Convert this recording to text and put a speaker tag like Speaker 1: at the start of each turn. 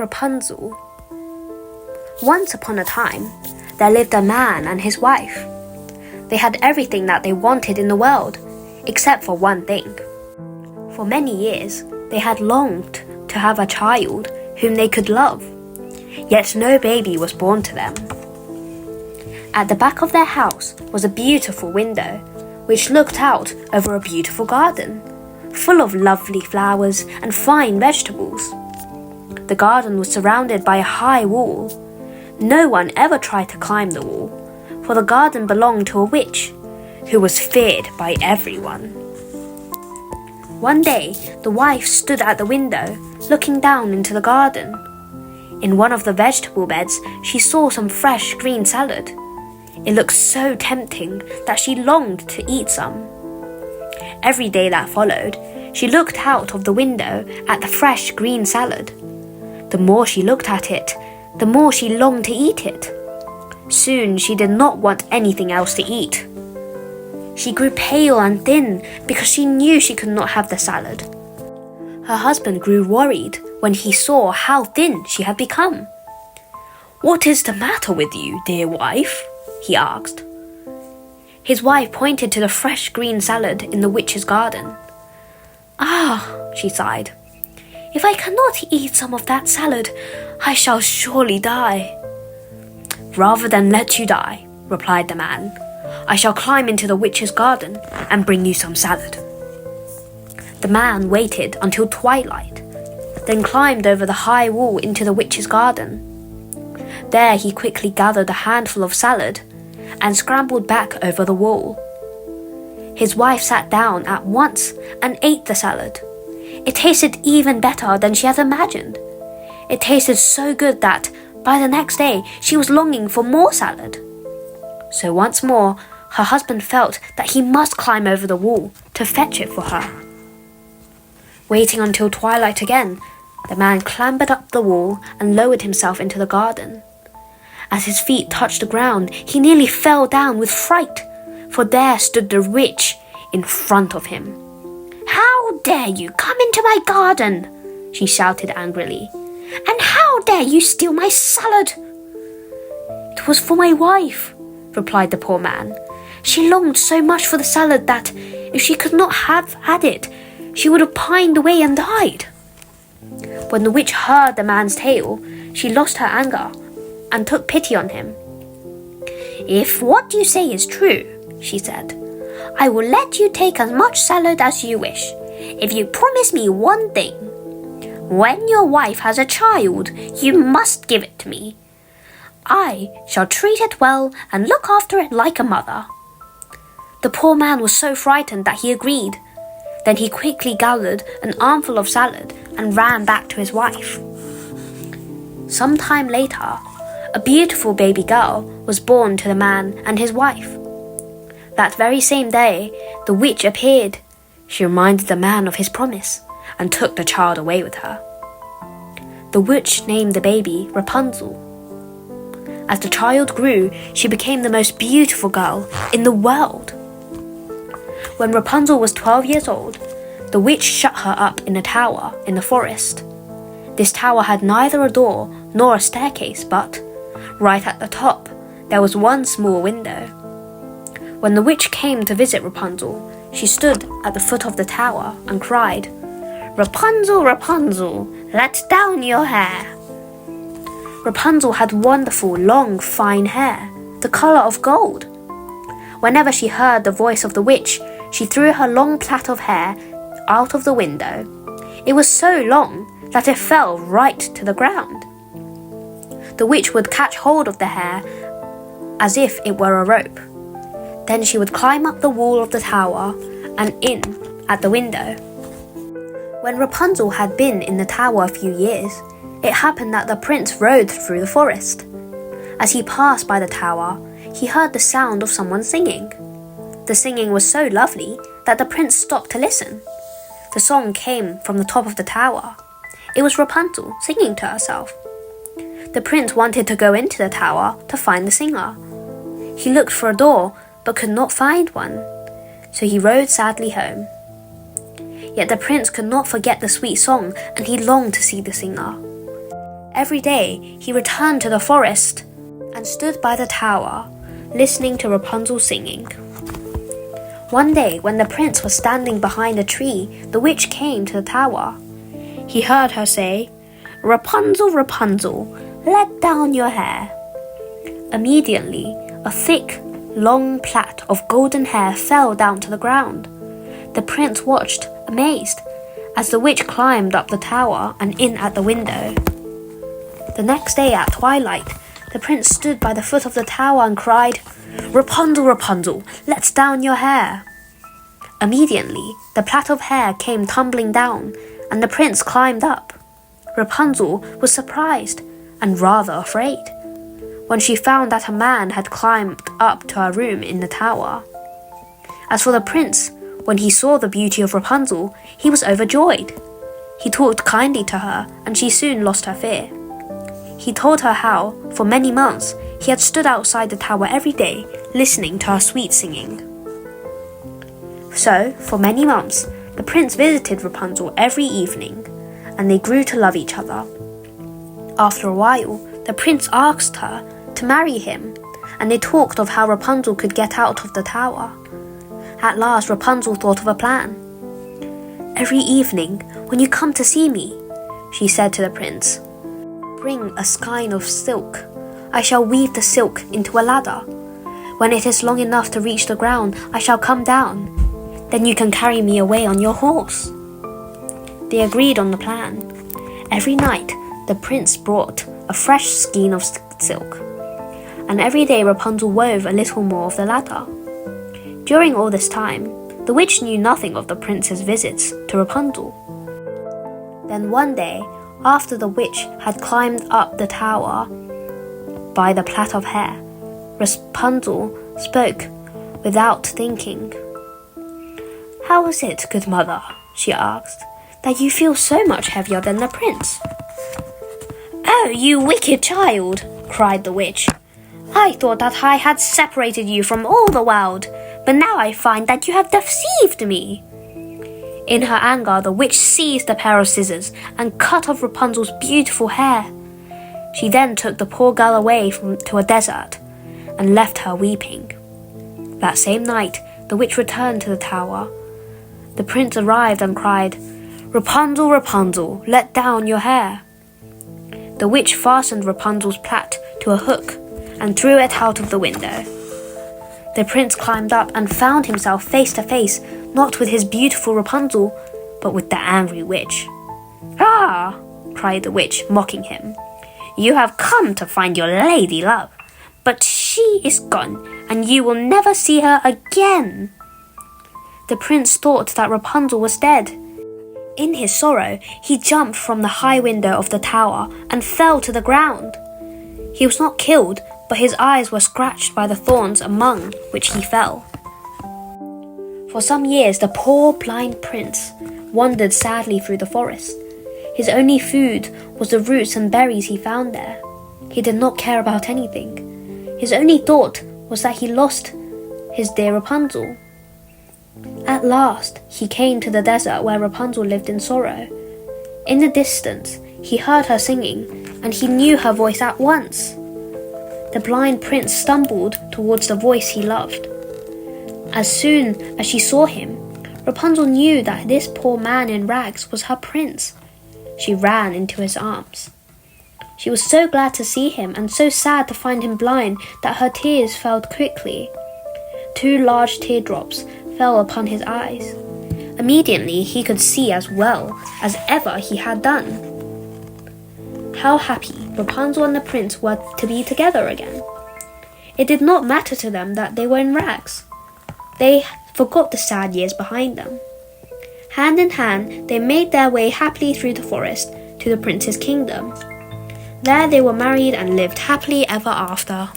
Speaker 1: Rapunzel. Once upon a time, there lived a man and his wife. They had everything that they wanted in the world, except for one thing. For many years, they had longed to have a child whom they could love, yet no baby was born to them. At the back of their house was a beautiful window, which looked out over a beautiful garden, full of lovely flowers and fine vegetables. The garden was surrounded by a high wall. No one ever tried to climb the wall, for the garden belonged to a witch, who was feared by everyone. One day, the wife stood at the window, looking down into the garden. In one of the vegetable beds, she saw some fresh green salad. It looked so tempting that she longed to eat some. Every day that followed, she looked out of the window at the fresh green salad. The more she looked at it, the more she longed to eat it. Soon she did not want anything else to eat. She grew pale and thin because she knew she could not have the salad. Her husband grew worried when he saw how thin she had become. "What is the matter with you, dear wife?" he asked. His wife pointed to the fresh green salad in the witch's garden. "Ah," she sighed, "if I cannot eat some of that salad, I shall surely die." "Rather than let you die," replied the man, "I shall climb into the witch's garden and bring you some salad." The man waited until twilight, then climbed over the high wall into the witch's garden. There he quickly gathered a handful of salad and scrambled back over the wall. His wife sat down at once and ate the salad. It tasted even better than she had imagined. It tasted so good that, by the next day, she was longing for more salad. So once more, her husband felt that he must climb over the wall to fetch it for her. Waiting until twilight again, the man clambered up the wall and lowered himself into the garden. As his feet touched the ground, he nearly fell down with fright, for there stood the witch in front of him. "How dare you come into my garden?" she shouted angrily. "And how dare you steal my salad?" "It was for my wife," replied the poor man. "She longed so much for the salad that, if she could not have had it, she would have pined away and died." When the witch heard the man's tale, she lost her anger and took pity on him. "If what you say is true," she said, "I will let you take as much salad as you wish, if you promise me one thing. When your wife has a child, you must give it to me. I shall treat it well and look after it like a mother." The poor man was so frightened that he agreed. Then he quickly gathered an armful of salad and ran back to his wife. Some time later, a beautiful baby girl was born to the man and his wife. That very same day, the witch appeared. She reminded the man of his promise and took the child away with her. The witch named the baby Rapunzel. As the child grew, she became the most beautiful girl in the world. When Rapunzel was 12 years old, the witch shut her up in a tower in the forest. This tower had neither a door nor a staircase, but right at the top, there was one small window. When the witch came to visit Rapunzel, she stood at the foot of the tower and cried, "Rapunzel, Rapunzel, let down your hair." Rapunzel had wonderful, long, fine hair, the color of gold. Whenever she heard the voice of the witch, she threw her long plait of hair out of the window. It was so long that it fell right to the ground. The witch would catch hold of the hair as if it were a rope. Then she would climb up the wall of the tower and in at the window. When Rapunzel had been in the tower a few years, it happened that the prince rode through the forest. As he passed by the tower, he heard the sound of someone singing. The singing was so lovely that the prince stopped to listen. The song came from the top of the tower. It was Rapunzel singing to herself. The prince wanted to go into the tower to find the singer. He looked for a door but could not find one, so he rode sadly home. Yet the prince could not forget the sweet song, and he longed to see the singer. Every day he returned to the forest and stood by the tower, listening to Rapunzel singing. One day, when the prince was standing behind a tree, the witch came to the tower. He heard her say, "Rapunzel, Rapunzel, let down your hair." Immediately, a thick, long plait of golden hair fell down to the ground. The prince watched, amazed, as the witch climbed up the tower and in at the window. The next day at twilight, the prince stood by the foot of the tower and cried, "Rapunzel, Rapunzel, let down your hair." Immediately, the plait of hair came tumbling down, and the prince climbed up. Rapunzel was surprised and rather afraid when she found that a man had climbed up to her room in the tower. As for the prince, when he saw the beauty of Rapunzel, he was overjoyed. He talked kindly to her, and she soon lost her fear. He told her how, for many months, he had stood outside the tower every day, listening to her sweet singing. So, for many months, the prince visited Rapunzel every evening, and they grew to love each other. After a while, the prince asked her to marry him, and they talked of how Rapunzel could get out of the tower. At last, Rapunzel thought of a plan. "Every evening, when you come to see me," she said to the prince, "bring a skein of silk. I shall weave the silk into a ladder. When it is long enough to reach the ground, I shall come down. Then you can carry me away on your horse." They agreed on the plan. Every night, the prince brought a fresh skein of silk, and every day Rapunzel wove a little more of the ladder. During all this time, the witch knew nothing of the prince's visits to Rapunzel. Then one day, after the witch had climbed up the tower by the plait of hair, Rapunzel spoke without thinking. "How is it, good mother," she asked, "that you feel so much heavier than the prince?" "Oh, you wicked child!" cried the witch. "I thought that I had separated you from all the world, but now I find that you have deceived me." In her anger, the witch seized a pair of scissors and cut off Rapunzel's beautiful hair. She then took the poor girl away to a desert and left her weeping. That same night, the witch returned to the tower. The prince arrived and cried, "Rapunzel, Rapunzel, let down your hair." The witch fastened Rapunzel's plait to a hook and threw it out of the window. The prince climbed up and found himself face to face, not with his beautiful Rapunzel, but with the angry witch. "Ah!" cried the witch, mocking him. "You have come to find your lady love, but she is gone, and you will never see her again." The prince thought that Rapunzel was dead. In his sorrow, he jumped from the high window of the tower and fell to the ground. He was not killed, but his eyes were scratched by the thorns among which he fell. For some years, the poor blind prince wandered sadly through the forest. His only food was the roots and berries he found there. He did not care about anything. His only thought was that he lost his dear Rapunzel. At last, he came to the desert where Rapunzel lived in sorrow. In the distance, he heard her singing, and he knew her voice at once. The blind prince stumbled towards the voice he loved. As soon as she saw him, Rapunzel knew that this poor man in rags was her prince. She ran into his arms. She was so glad to see him and so sad to find him blind that her tears fell quickly. 2 large teardrops fell upon his eyes. Immediately he could see as well as ever he had done. How happy Rapunzel and the prince were to be together again. It did not matter to them that they were in rags. They forgot the sad years behind them. Hand in hand, they made their way happily through the forest to the prince's kingdom. There they were married and lived happily ever after.